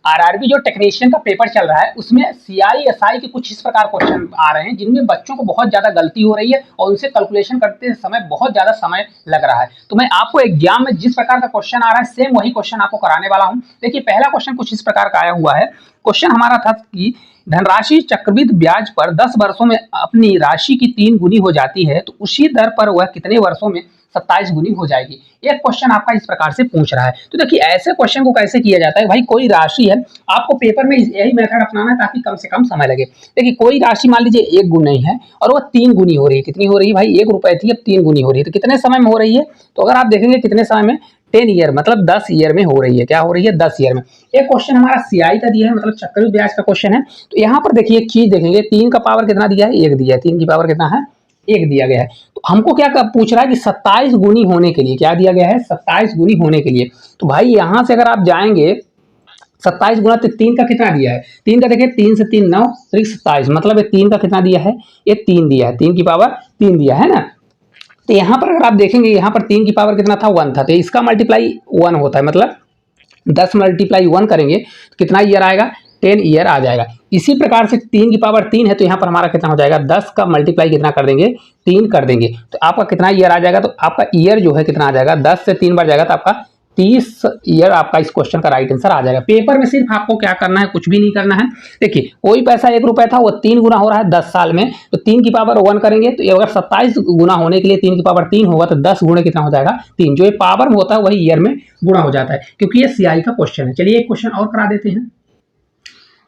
RRB जो technician का paper चल रहा है उसमें सीआईएसआई के कुछ इस प्रकार क्वेश्चन आ रहे हैं जिनमें बच्चों को बहुत ज्यादा गलती हो रही है और उनसे कैलकुलेशन करते समय बहुत ज्यादा समय लग रहा है। तो मैं आपको एग्जाम में जिस प्रकार का क्वेश्चन आ रहा है सेम वही क्वेश्चन आपको कराने वाला हूं। देखिए पहला क्वेश्चन कुछ इस प्रकार का आया हुआ है। क्वेश्चन हमारा था कि धनराशि चक्रवृद्धि ब्याज पर 10 वर्षों में अपनी राशि की 3 गुनी हो जाती है तो उसी दर पर वह कितने वर्षों में 27 गुनी हो जाएगी। एक क्वेश्चन आपका इस प्रकार से पूछ रहा है। तो देखिए ऐसे क्वेश्चन को कैसे किया जाता है, भाई कोई राशि है, आपको पेपर में यही मेथड अपनाना है ताकि कम से कम समय लगे। देखिए कोई राशि मान लीजिए 1 गुनी है और वो 3 गुनी हो रही है। कितनी हो रही है भाई, 1 रुपए थी अब 3 गुनी हो रही है। तो कितने समय में हो रही है, तो अगर आप देखेंगे कितने समय में, 10 ईयर मतलब 10 ईयर में हो रही है। क्या हो रही है, 10 ईयर में। एक क्वेश्चन हमारा सीआई का दिया है, मतलब चक्रवृद्धि ब्याज का क्वेश्चन है। तो यहाँ पर देखिए एक चीज देखेंगे, 3 का पावर कितना दिया है, 1 दिया है। 3 की पावर कितना है, 1 दिया गया है। तो हमको क्या पूछ रहा है कि 27 गुनी होने के लिए क्या दिया गया है, 27 गुनी होने के लिए। तो भाई यहां से अगर आप जाएंगे 27 गुना तो 3 का कितना दिया है, 3 का देखिए 3 से 3 9 27, मतलब ये 3 का कितना दिया है, ये 3 दिया है, 3 की पावर 3 दिया है ना। तो यहाँ पर अगर आप देखेंगे यहाँ पर 3 की पावर कितना था, 1 था। तो इसका मल्टीप्लाई 1 होता है, मतलब 10 मल्टीप्लाई 1 करेंगे तो कितना ईयर आएगा, 10 ईयर आ जाएगा। इसी प्रकार से 3 की पावर 3 है तो यहाँ पर हमारा कितना हो जाएगा, 10 का मल्टीप्लाई कितना कर देंगे, 3 कर देंगे तो आपका कितना ईयर आ जाएगा। तो आपका ईयर जो है कितना आ जाएगा, 10 से 3 बार जाएगा तो आपका 30 ईयर आपका इस क्वेश्चन का राइट आंसर आ जाएगा। पेपर में सिर्फ आपको क्या करना है, कुछ भी नहीं करना है। देखिए कोई पैसा 1 रुपए था वो 3 गुना हो रहा है 10 साल में, तो 3 की पावर 1 करेंगे तो अगर 27 गुना होने के लिए 3 की पावर 3 होगा तो 10 गुणे कितना हो जाएगा, 3। जो ये पावर में होता है वही ईयर में गुणा हो जाता है, क्योंकि ये सीआई का क्वेश्चन है। चलिए एक क्वेश्चन और करा देते हैं।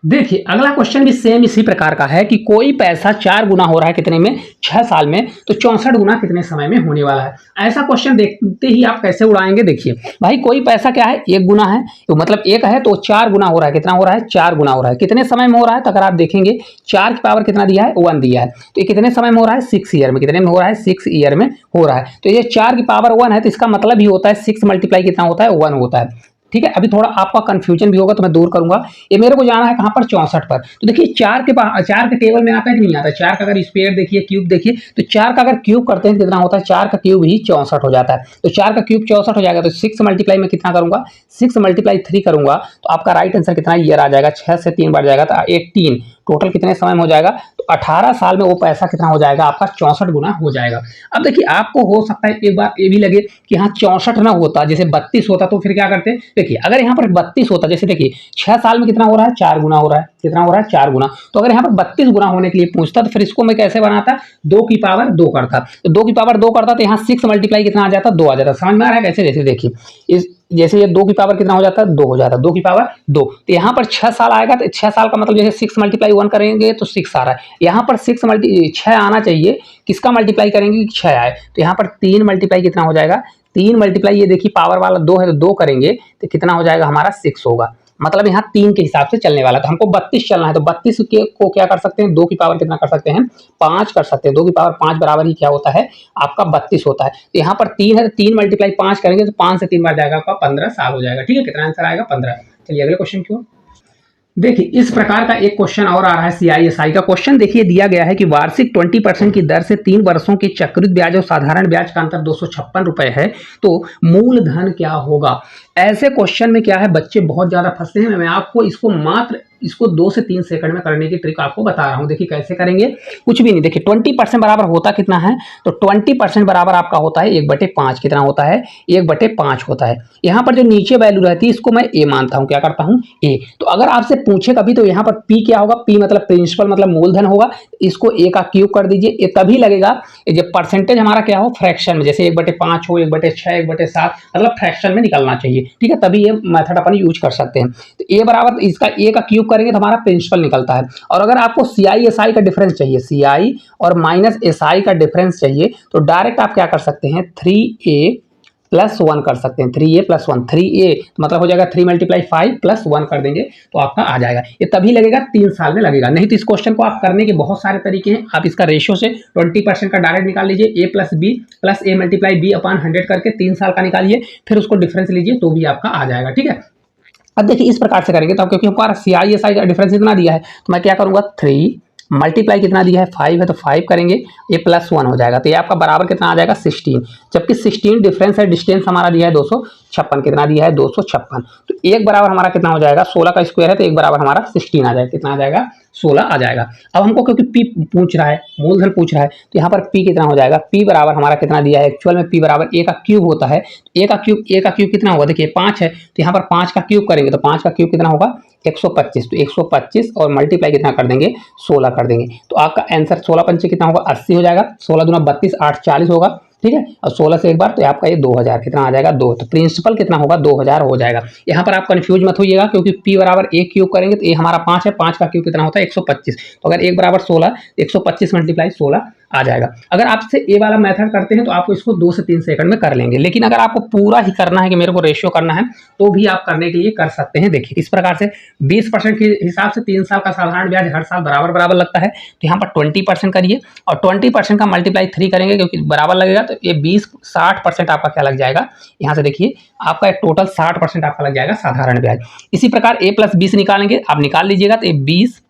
देखिए अगला क्वेश्चन भी सेम इसी प्रकार का है कि कोई पैसा 4 गुना हो रहा है कितने में, 6 साल में, तो 64 गुना कितने समय में होने वाला है। ऐसा क्वेश्चन देखते ही आप कैसे उड़ाएंगे। देखिए भाई कोई पैसा क्या है, 1 गुना है, तो मतलब 1 है तो 4 गुना हो रहा है। कितना हो रहा है, 4 गुना हो रहा है। कितने समय में हो रहा है, तो अगर आप देखेंगे 4 की पावर कितना दिया है, 1 दिया है। तो ये कितने समय में हो रहा है, 6 ईयर में। कितने में हो रहा है, 6 ईयर में हो रहा है। तो ये 4 की पावर 1 है तो इसका मतलब ही होता है 6 मल्टीप्लाई कितना होता है, 1 होता है। ठीक है, अभी थोड़ा आपका कंफ्यूजन भी होगा तो मैं दूर करूंगा। ये मेरे को जाना है कहां पर, 64 पर। तो देखिए 4 के टेबल में आता है कि नहीं आता। 4 का अगर स्क्वायर देखिए, क्यूब देखिए, तो 4 का अगर क्यूब करते हैं कितना होता है, 4 का क्यूब ही 64 हो जाता है। तो 4 का क्यूब 64 हो जाएगा तो 6 मल्टीप्लाई में कितना करूंगा, 6 मल्टीप्लाई 3 करूंगा तो आपका राइट आंसर कितना ईयर आ जाएगा, 6 से 3 बार जाएगा तो 18। टोटल कितने समय में हो जाएगा, तो 18 साल में वो पैसा कितना हो जाएगा आपका, 64 गुना हो जाएगा। अब देखिए आपको हो सकता है एक बार ये भी लगे कि हाँ 64 ना होता, जैसे 32 होता तो फिर क्या करते। देखिए अगर यहाँ पर 32 होता, जैसे देखिए 6 साल में कितना हो रहा है, 4 गुना हो रहा है। कितना हो रहा है, 4 गुना। तो अगर यहाँ पर 32 गुना होने के लिए पूछता तो फिर इसको मैं कैसे बनाता, 2 की पावर 2 करता। तो 2 की पावर 2 करता तो यहाँ 6 मल्टीप्लाई कितना आ जाता, 2 आ जाता। समझ में आ रहा है कैसे, जैसे देखिए इस जैसे ये 2 की पावर कितना हो जाता है, 2 हो जाता है। 2 की पावर 2, तो यहाँ पर 6 साल आएगा तो 6 साल का मतलब जैसे 6 मल्टीप्लाई 1 करेंगे तो 6 आ रहा है। यहाँ पर 6 आना चाहिए, किसका मल्टीप्लाई करेंगे, 6 आए। तो यहाँ पर 3 मल्टीप्लाई कितना हो जाएगा, 3 मल्टीप्लाई, ये देखिए पावर वाला 2 है तो 2 करेंगे तो कितना हो जाएगा हमारा, 6 होगा। मतलब यहाँ 3 के हिसाब से चलने वाला था, हमको 32 चलना है तो 32 को क्या कर सकते हैं, 2 की पावर कितना कर सकते हैं, 5 कर सकते हैं। 2 की पावर 5 बराबर ही क्या होता है, आपका 32 होता है। तो यहाँ पर 3 है तो 3 मल्टीप्लाई 5 करेंगे तो 5 से 3 बार जाएगा आपका, 15 साल हो जाएगा। ठीक है, कितना आंसर आएगा, 15। चलिए अगले क्वेश्चन की ओर। देखिए इस प्रकार का एक क्वेश्चन और आ रहा है सीआईएसआई का क्वेश्चन। देखिए दिया गया है कि वार्षिक 20% की दर से 3 वर्षों के चक्रवृद्धि ब्याज और साधारण ब्याज का अंतर 256 रुपए है, तो मूलधन क्या होगा। ऐसे क्वेश्चन में क्या है, बच्चे बहुत ज्यादा फंसते हैं। मैं आपको इसको 2 से 3 सेकंड में करने की ट्रिक आपको बता रहा हूं। देखिए कैसे करेंगे, कुछ भी नहीं। देखिए 20% बराबर होता कितना है, तो 20% बराबर आपका होता है 1/5। कितना होता है, 1/5 होता है। यहाँ पर जो नीचे वैल्यू रहती है इसको मैं ए मानता हूँ, क्या करता हूँ, ए। तो अगर आपसे पूछे कभी तो यहाँ पर पी क्या होगा, पी मतलब प्रिंसिपल मतलब मूलधन होगा। इसको ए का क्यूब कर दीजिए, ये तभी लगेगा जब परसेंटेज हमारा क्या हो, फ्रैक्शन में, जैसे 1/5 हो, 1/6, 1/7, मतलब फ्रैक्शन में निकलना चाहिए। ठीक है, तभी ये मेथड अपन यूज कर सकते हैं। तो ए बराबर इसका ए का क्यूब करेंगे तो हमारा प्रिंसिपल निकलता है। और अगर आपको सीआईएसआई का डिफरेंस चाहिए, सीआई और माइनस एसआई का डिफरेंस चाहिए, तो डायरेक्ट आप क्या कर सकते हैं, 3a+1 कर सकते हैं। 3a+1, 3a मतलब हो जाएगा 3 मल्टीप्लाई 5 प्लस 1 कर देंगे तो आपका आ जाएगा। ये तभी लगेगा 3 साल में लगेगा, नहीं तो इस क्वेश्चन को आप करने के बहुत सारे तरीके हैं। आप इसका रेशियो से 20% का डायरेक्ट निकाल लीजिए, a+b plus a multiply b/100 करके 3 साल का निकालिए, फिर उसको डिफरेंस लीजिए तो भी आपका आ जाएगा। ठीक है, अब देखिए इस प्रकार से करेंगे तो क्योंकि हमारा सीआईएसआई का डिफरेंस इतना दिया है तो मैं क्या करूंगा, 3 मल्टीप्लाई कितना दिया है 5 है तो 5 करेंगे, ये +1 हो जाएगा, तो ये आपका बराबर कितना आ जाएगा 16, जबकि 16 डिफरेंस है, डिस्टेंस हमारा दिया है 256, कितना दिया है 256, तो एक बराबर हमारा कितना हो जाएगा 16 का स्क्वायर है, तो एक बराबर हमारा 16 आ जाएगा, कितना आ जाएगा 16 आ जाएगा। अब हमको क्योंकि पी पूछ रहा है, मूलधन पूछ रहा है, तो यहाँ पर पी कितना हो जाएगा, पी बराबर हमारा कितना दिया है, एक्चुअल में पी बराबर ए का क्यूब होता है, ए का क्यूब कितना होगा, देखिए 5 है, तो यहाँ पर 5 का क्यूब करेंगे तो 5 का क्यूब कितना होगा 125, तो 125 और मल्टीप्लाई कितना कर देंगे 16 कर देंगे, तो आपका आंसर 16 पंचे कितना होगा 80 हो जाएगा, 16 दूना 32 8 40 होगा, ठीक है, और 16 से एक बार तो आपका ये 2000 कितना आ जाएगा 2, तो प्रिंसिपल कितना होगा 2000 हो जाएगा। यहाँ पर आप कंफ्यूज मत होइएगा, क्योंकि p बराबर ए क्यूब करेंगे तो ये हमारा 5 है, 5 का क्यूब कितना होता है 125, तो अगर एक बराबर 16 125 मल्टीप्लाई 16 आ जाएगा। अगर आपसे ए वाला मेथड करते हैं तो आपको इसको 2 से 3 सेकंड में कर लेंगे, लेकिन अगर आपको पूरा ही करना है कि मेरे को रेशियो करना है तो भी आप करने के लिए कर सकते हैं। देखिए इस प्रकार से 20% के हिसाब से 3 साल का साधारण ब्याज हर साल बराबर बराबर लगता है, तो यहाँ पर 20% करिए और 20% का मल्टीप्लाई 3 करेंगे, क्योंकि बराबर लगेगा तो ये 60% आपका क्या लग जाएगा, यहाँ से देखिए आपका टोटल 60% आपका लग जाएगा साधारण ब्याज। इसी प्रकार a + 20 निकालेंगे, आप निकाल लीजिएगा, तो ये 20,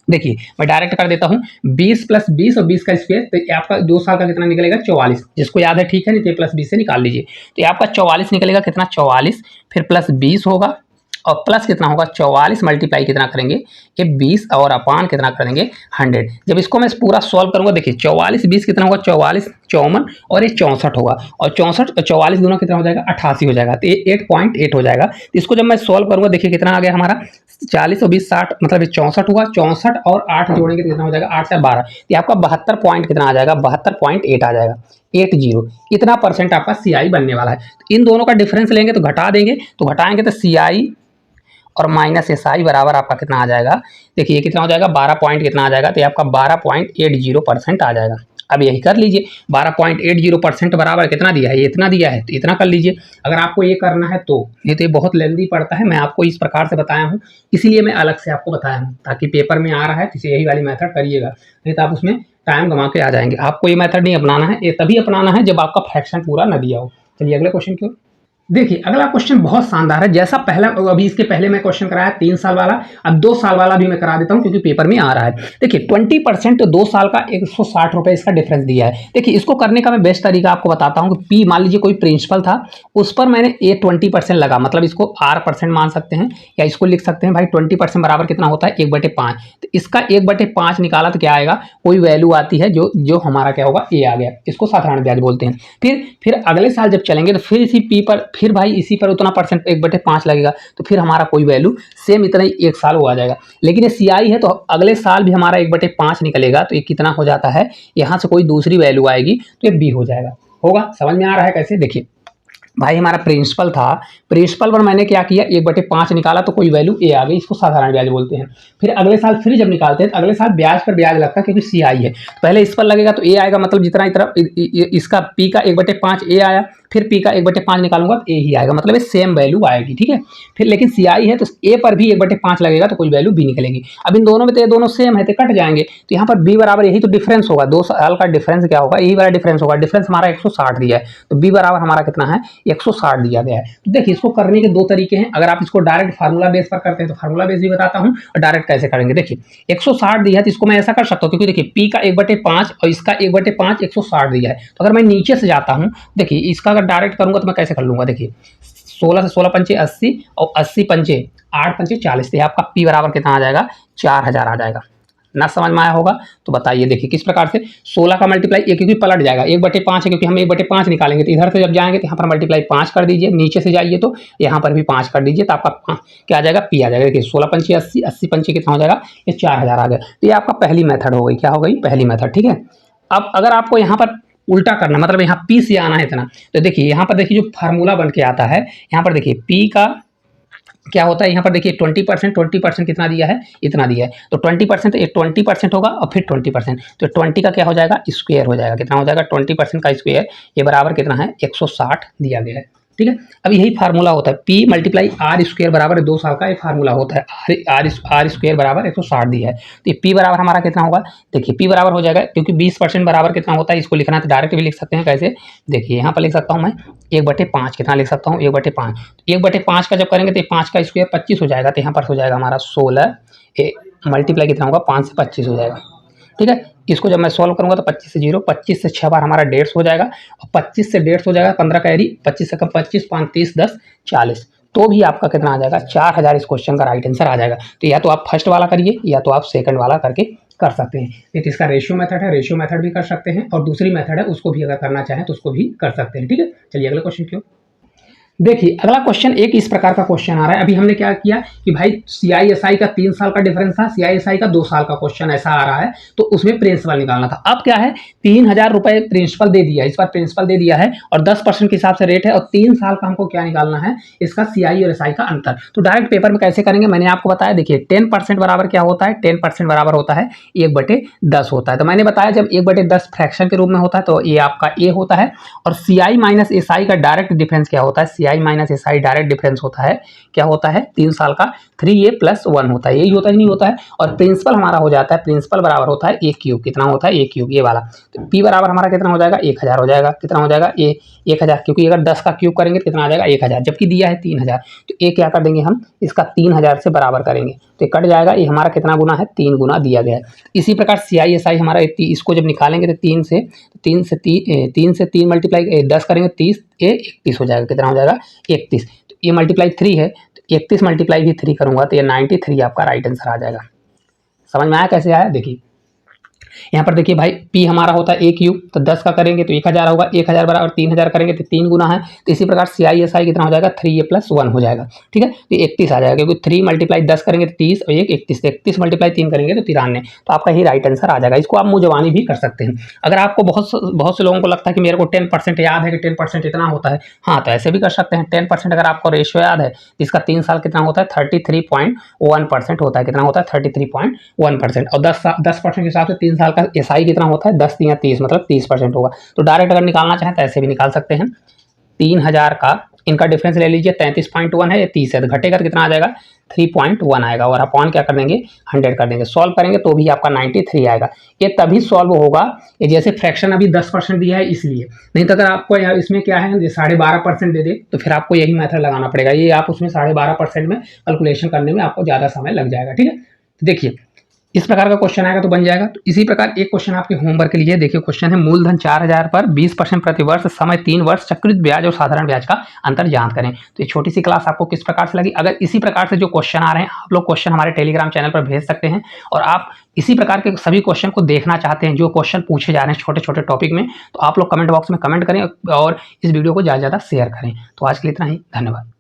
देखिए मैं डायरेक्ट कर देता हूँ 20 + 20 और 20 का स्क्वायर, तो आपका 2 साल का कितना निकलेगा 44, जिसको याद है ठीक है, नहीं तो +20 से निकाल लीजिए, तो ये आपका 44 निकलेगा, कितना 44, फिर +20 होगा और प्लस कितना होगा 44 मल्टीप्लाई कितना करेंगे ये 20 और अपान कितना करेंगे 100। जब इसको मैं पूरा सॉल्व करूंगा, देखिए 44 20 कितना होगा 44 54 और ये 64 होगा, और 64 44 दोनों कितना हो जाएगा 88 हो जाएगा, तो ये 8.8 हो जाएगा। तो इसको जब मैं सॉल्व करूंगा, देखिए कितना आ गया हमारा 40 और 20 60, मतलब ये 64 हुआ, 64 और 8 जोड़ेंगे तो कितना हो जाएगा 8 से 12, तो आपका 72 पॉइंट कितना आ जाएगा 72.8 आ जाएगा, 80 इतना परसेंट आपका सीआई बनने वाला है। तो इन दोनों का डिफरेंस लेंगे तो घटा देंगे, तो घटाएंगे तो सीआई और माइनस एसआई बराबर आपका कितना आ जाएगा, देखिए ये कितना हो जाएगा 12 पॉइंट कितना आ जाएगा, तो ये आपका 12.80% आ जाएगा। अब यही कर लीजिए, 12.80% बराबर कितना दिया है, ये इतना दिया है, तो इतना कर लीजिए। अगर आपको ये करना है तो ये तो ये बहुत लेंदी पड़ता है, मैं आपको इस प्रकार से बताया हूँ, इसीलिए मैं अलग से आपको बताया हूँ, ताकि पेपर में आ रहा है तो यही वाली मेथड करिएगा, नहीं तो आप उसमें टाइम गंवा के आ जाएंगे। आपको ये मेथड नहीं अपनाना है, ये तभी अपनाना है जब आपका फ्रैक्शन पूरा न दिया हो। चलिए अगले क्वेश्चन की ओर। देखिए अगला क्वेश्चन बहुत शानदार है, जैसा पहला अभी इसके पहले मैं क्वेश्चन कराया 3 साल वाला, अब 2 साल वाला भी मैं करा देता हूं क्योंकि पेपर में आ रहा है। देखिए 20% 2 साल का 160 रुपये इसका डिफरेंस दिया है। देखिए इसको करने का मैं बेस्ट तरीका आपको बताता हूं कि पी मान लीजिए कोई प्रिंसिपल था, उस पर मैंने ए 20% लगा, मतलब इसको R% मान सकते हैं या इसको लिख सकते हैं भाई 20% बराबर कितना होता है 1/5, तो इसका 1/5 निकाला तो क्या आएगा, कोई वैल्यू आती है जो हमारा क्या होगा ए आ गया, इसको साधारण ब्याज बोलते हैं। फिर अगले साल जब चलेंगे तो फिर इसी पी पर फिर भाई इसी पर उतना परसेंट 1/5 लगेगा, तो फिर हमारा कोई वैल्यू सेम इतना ही 1 साल हुआ जाएगा। लेकिन ये सीआई है तो अगले साल भी हमारा 1/5 निकलेगा, तो ये कितना हो जाता है, यहाँ से कोई दूसरी वैल्यू आएगी तो ये बी हो जाएगा। होगा समझ में आ रहा है कैसे? देखिए भाई हमारा प्रिंसिपल था, प्रिंसिपल पर मैंने क्या किया 1/5 निकाला तो कोई वैल्यू ए आ गई, इसको साधारण ब्याज बोलते हैं। फिर अगले साल फिर जब निकालते हैं तो अगले साल ब्याज पर ब्याज लगता है, क्योंकि सी आई है, तो पहले इस पर लगेगा तो ए आएगा, मतलब जितना इतना इसका पी का 1/5 ए आया, फिर पी का 1/5 निकालूंगा तो ए ही आएगा, मतलब ये सेम वैल्यू आएगी, ठीक है। फिर लेकिन सी आई है तो ए पर भी 1/5 लगेगा तो कोई वैल्यू बी निकलेगी। अब इन दोनों में तो ये दोनों सेम है तो कट जाएंगे, तो यहाँ पर बी बराबर यही तो डिफरेंस होगा, 2 साल का डिफरेंस क्या होगा, यही वाला डिफरेंस होगा। डिफरेंस हमारा 160 दिया है, तो बी बराबर हमारा कितना है 160 दिया गया है। तो देखिए इसको करने के 2 तरीके हैं, अगर आप इसको डायरेक्ट फार्मूला बेस पर करते हैं तो फार्मूला बेस भी बताता हूं, और डायरेक्ट कैसे करेंगे। देखिए 160 दिया है तो इसको मैं ऐसा कर सकता हूं, क्योंकि देखिए पी का 1/5 और इसका 1/5 160 दिया है, तो अगर मैं नीचे से जाता हूं, देखिए इसका अगर डायरेक्ट करूंगा तो मैं कैसे कर लूंगा, देखिए 16 से 16 पंचे 80 और 80 पंचे 8 पंचे 40, तो आपका पी बराबर कितना आ जाएगा 4000 आ जाएगा। ना समझ में आया होगा तो बताइए। देखिए किस प्रकार से 16 का मल्टीप्लाई एक क्योंकि पलट जाएगा, 1/5 है क्योंकि हम 1/5 निकालेंगे, तो इधर से जब जाएंगे तो यहाँ पर मल्टीप्लाई 5 कर दीजिए, नीचे से जाइए तो यहाँ पर भी 5 कर दीजिए, तो आपका क्या आ जाएगा पी आ जाएगा। देखिए 16 पंचे 80, 80 पंचे कितना हो जाएगा, ये 4000 आ गया। तो ये आपका पहली मेथड हो गई, क्या हो गई पहली मेथड, ठीक है। अब अगर आपको यहाँ पर उल्टा करना, मतलब यहाँ पी से आना है इतना, तो देखिए यहाँ पर देखिए जो फार्मूला बन के आता है, यहाँ पर देखिए पी का क्या होता है, यहाँ पर देखिए 20% कितना दिया है, इतना दिया है, तो 20% ये 20% होगा और फिर 20%, तो 20 का क्या हो जाएगा स्क्वायर हो जाएगा, कितना हो जाएगा 20% का स्क्वायर, ये बराबर कितना है 160 दिया गया है, ठीक है। अब यही फार्मूला होता है, पी मल्टीप्लाई आर स्क्वायर बराबर 2 साल का ये फार्मूला होता है, आर स्क्वायर बराबर 160 दिया है, तो ये पी बराबर हमारा कितना होगा, देखिए पी बराबर हो जाएगा, क्योंकि 20% बराबर कितना होता है, इसको लिखना है तो डायरेक्ट भी लिख सकते हैं। कैसे, देखिए यहाँ पर लिख सकता हूँ मैं 1/5, कितना लिख सकता हूँ 1/5, 1/5 का जब करेंगे तो 5 का स्क्वायर 25 हो जाएगा, तो यहाँ पर हो जाएगा हमारा 16 मल्टीप्लाई कितना होगा, 5 से 25 हो जाएगा। ठीक है, इसको जब मैं सॉल्व करूंगा तो 25 से 0, 25 से 6 बार हमारा 150 हो जाएगा, और 25 से 150 हो जाएगा, 15 कैरी, 25 से कम 25, 5 30 10 40, तो भी आपका कितना आ जाएगा, 4000 इस क्वेश्चन का राइट आंसर आ जाएगा। तो या तो आप फर्स्ट वाला करिए या तो आप सेकंड वाला करके कर सकते हैं। नहीं तो इसका रेशियो मेथड है, रेशियो मेथड भी कर सकते हैं, और दूसरी मेथड है उसको भी अगर करना चाहें तो उसको भी कर सकते हैं। ठीक है, चलिए अगले क्वेश्चन की ओर। देखिए अगला क्वेश्चन एक इस प्रकार का क्वेश्चन आ रहा है। अभी हमने क्या किया कि भाई CISI का 3 साल का डिफरेंस था, CISI का 2 साल का क्वेश्चन ऐसा आ रहा है, तो उसमें प्रिंसिपल निकालना था। अब क्या है, 3000 रुपए प्रिंसिपल दे दिया, इस बार प्रिंसिपल दे दिया है और 10% के हिसाब से रेट है, और 3 साल का हमको क्या निकालना है, इसका CI और SI का अंतर। तो डायरेक्ट पेपर में कैसे करेंगे मैंने आपको बताया। देखिए 10% बराबर क्या होता है, 10% बराबर होता है 1/10 होता है। तो मैंने बताया जब 1/10 फ्रैक्शन के रूप में होता है तो ये आपका A होता है, और CI माइनस SI का डायरेक्ट डिफरेंस क्या होता है, CI minus SI direct difference होता है, क्या होता है, 3 साल का 3A + 1 होता है, यही होता है नहीं होता है। और प्रिंसिपल हमारा हो जाता है, प्रिंसिपल बराबर होता है A³, कितना होता है A³ ये वाला। तो P बराबर हमारा कितना हो जाएगा, 1000 हो जाएगा, कितना हो जाएगा A 1000, क्योंकि अगर 10 का क्यूब करेंगे तो कितना आ जाएगा 1000, जबकि दिया है 3000, तो A क्या कर देंगे हम, इसका 3000 से बराबर करेंगे तो ये कट जाएगा, ये हमारा कितना गुना है, 3 गुना दिया गया है। इसी प्रकार CI/SI हमारा इसको जब निकालेंगे तो 3 से 3 मल्टीप्लाई 10 करेंगे 30, ये 31 हो जाएगा, कितना हो जाएगा 31। तो ये मल्टीप्लाई 3 है, तो 31 मल्टीप्लाई भी 3 करूंगा तो ये 93 आपका राइट आंसर आ जाएगा। समझ में आया कैसे आया। देखिए यहाँ पर देखिए भाई P हमारा होता है A³, तो 10 का करेंगे तो 1000 होगा, 1000 बराबर 3000 करेंगे तो 3 गुना है। तो इसी प्रकार CI/SI कितना हो जाएगा, 3A + 1 हो जाएगा। ठीक है, तो 31 आ जाएगा, क्योंकि 3 मल्टीप्लाई 10 करेंगे तो 30 और 31, 31 मल्टीप्लाई 3 करेंगे तो 93, तो आपका ही राइट आंसर आ जाएगा। इसको आप मुँह जबानी भी कर सकते हैं। अगर आपको बहुत से लोगों को लगता है कि मेरे को 10% याद है कि 10% इतना होता है, हाँ तो ऐसे भी कर सकते हैं। 10% अगर आपको रेशियो याद है, इसका 3 साल कितना होता है, 33.1% होता है, कितना होता है 33.1%, और 10% के हिसाब से 3 साल का SI कितना होता है, 10 या 30 मतलब 30% होगा। तो डायरेक्ट अगर निकालना चाहें तो ऐसे भी निकाल सकते हैं। 3000 का इनका डिफरेंस ले लीजिए, 33.1 है, ये 30 है, तो घटेगा तो कितना आ जाएगा 3.1 आएगा, और अपॉन क्या कर देंगे 100 कर देंगे। सॉल्व करेंगे तो भी आपका 93 आएगा। ये तभी सॉल्व होगा ये जैसे फ्रैक्शन अभी 10% दिया है इसलिए, नहीं तो अगर आपको इसमें क्या है 12.5% दे दे तो फिर आपको यही मेथड लगाना पड़ेगा। ये आप उसमें 12.5% में कैलकुलेशन करने में आपको ज़्यादा समय लग जाएगा। ठीक है, तो देखिए इस प्रकार का क्वेश्चन आएगा तो बन जाएगा। तो इसी प्रकार एक क्वेश्चन आपके होमवर्क के लिए देखिए, क्वेश्चन है मूलधन 4000 पर 20% प्रतिवर्ष, समय 3 वर्ष, चक्रवृद्धि ब्याज और साधारण ब्याज का अंतर ज्ञात करें। तो ये छोटी सी क्लास आपको किस प्रकार से लगी। अगर इसी प्रकार से जो क्वेश्चन आ रहे हैं आप लोग क्वेश्चन हमारे टेलीग्राम चैनल पर भेज सकते हैं, और आप इसी प्रकार के सभी क्वेश्चन को देखना चाहते हैं जो क्वेश्चन पूछे जा रहे हैं छोटे छोटे टॉपिक में, तो आप लोग कमेंट बॉक्स में कमेंट करें और इस वीडियो को ज़्यादा से ज़्यादा शेयर करें। तो आज के लिए इतना ही, धन्यवाद।